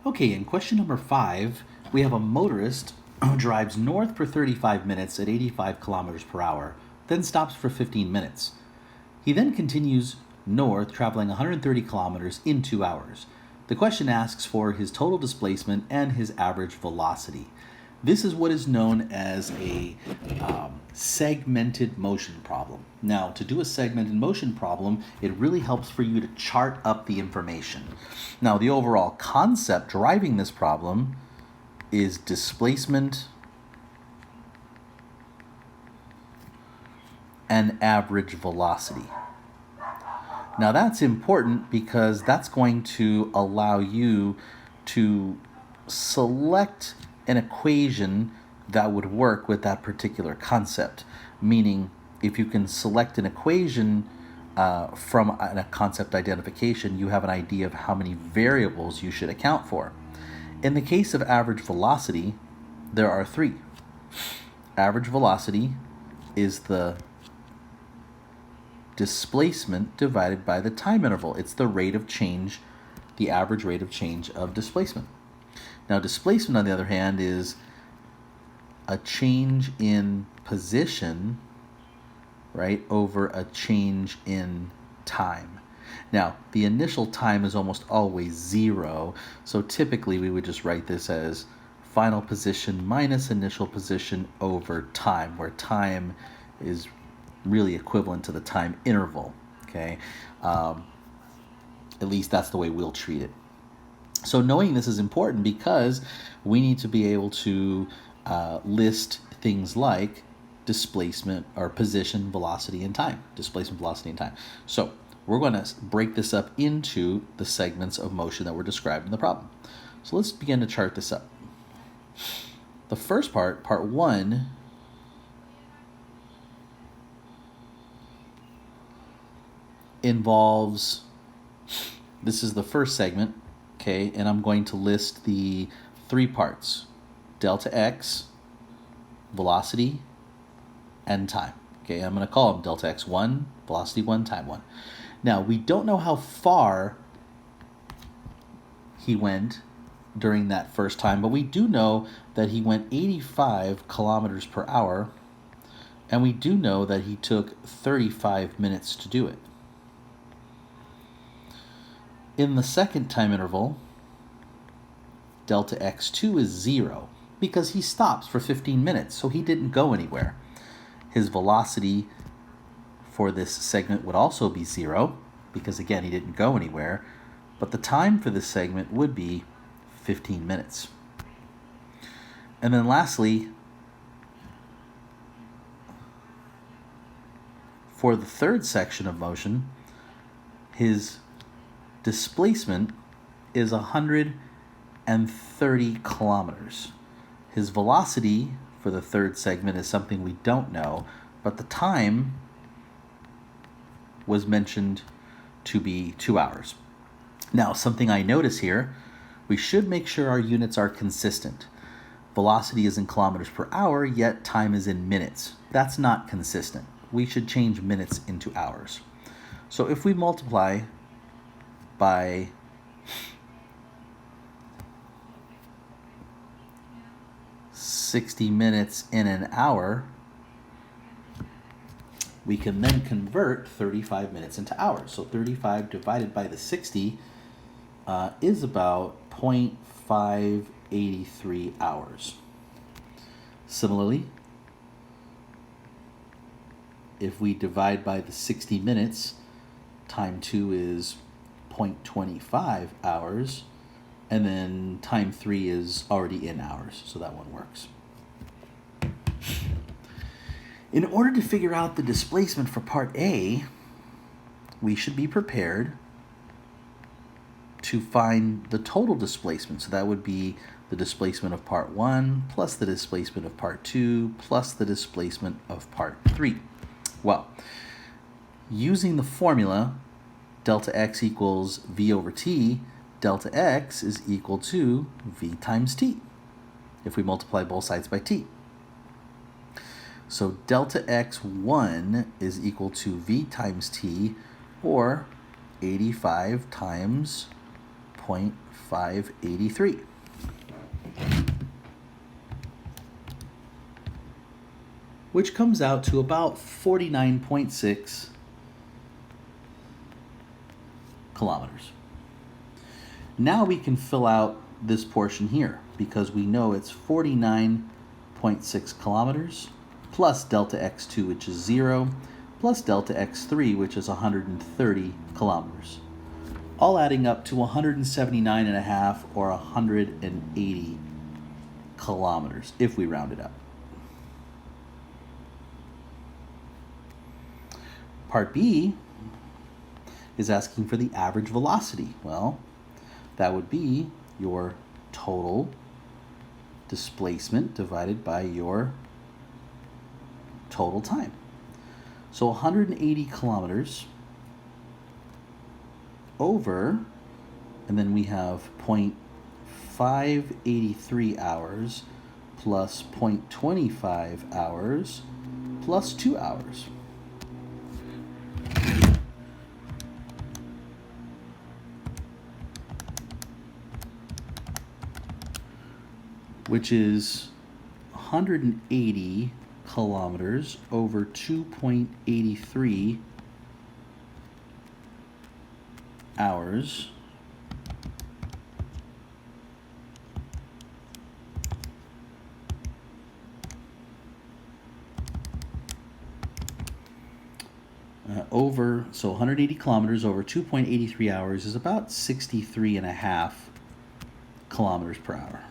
Okay, in question number 5, we have a motorist who drives north for 35 minutes at 85 kilometers per hour, then stops for 15 minutes. He then continues north, traveling 130 kilometers in 2 hours. The question asks for his total displacement and his average velocity. This is what is known as a segmented motion problem. Now, to do a segmented motion problem, it really helps for you to chart up the information. Now, the overall concept driving this problem is displacement and average velocity. Now, that's important because that's going to allow you to select an equation that would work with that particular concept. Meaning, if you can select an equation from a concept identification, you have an idea of how many variables you should account for. In the case of average velocity, there are 3. Average velocity is the displacement divided by the time interval. It's the rate of change, the average rate of change of displacement. Now, displacement, on the other hand, is a change in position, right, over a change in time. Now, the initial time is almost always 0, so typically we would just write this as final position minus initial position over time, where time is really equivalent to the time interval, okay? At least that's the way we'll treat it. So knowing this is important because we need to be able to list things like displacement or position, velocity, and time. Displacement, velocity, and time. So we're going to break this up into the segments of motion that were described in the problem. So let's begin to chart this up. The first part 1, involves, this is the first segment, okay, and I'm going to list the 3 parts: delta x, velocity, and time. Okay, I'm going to call them delta x1, velocity 1, time 1. Now, we don't know how far he went during that first time, but we do know that he went 85 kilometers per hour, and we do know that he took 35 minutes to do it. In the second time interval, delta x2 is 0 because he stops for 15 minutes, so he didn't go anywhere. His velocity for this segment would also be 0 because, again, he didn't go anywhere, but the time for this segment would be 15 minutes. And then lastly, for the third section of motion, his displacement is 130 kilometers. His velocity for the third segment is something we don't know, but the time was mentioned to be 2 hours. Now, something I notice here, we should make sure our units are consistent. Velocity is in kilometers per hour, yet time is in minutes. That's not consistent. We should change minutes into hours. So if we multiply by 60 minutes in an hour, we can then convert 35 minutes into hours. So 35 divided by the 60 is about 0.583 hours. Similarly, if we divide by the 60 minutes, time 2 is 0.25 hours, and then time 3 is already in hours, so that one works. In order to figure out the displacement for part A, we should be prepared to find the total displacement. So that would be the displacement of part 1 plus the displacement of part 2 plus the displacement of part 3. Well, using the formula delta x equals v over t, delta x is equal to v times t if we multiply both sides by t. So delta x1 is equal to v times t, or 85 times 0.583. Which comes out to about 49.6 kilometers. Now we can fill out this portion here because we know it's 49.6 kilometers plus delta x2, which is 0, plus delta x3, which is 130 kilometers, all adding up to 179.5 or 180 kilometers if we round it up. Part B is asking for the average velocity. Well, that would be your total displacement divided by your total time. So 180 kilometers over, and then we have 0.583 hours plus 0.25 hours plus 2 hours. Which is 180 kilometers over 2.83 hours so 180 kilometers over 2.83 hours is about 63.5 kilometers per hour.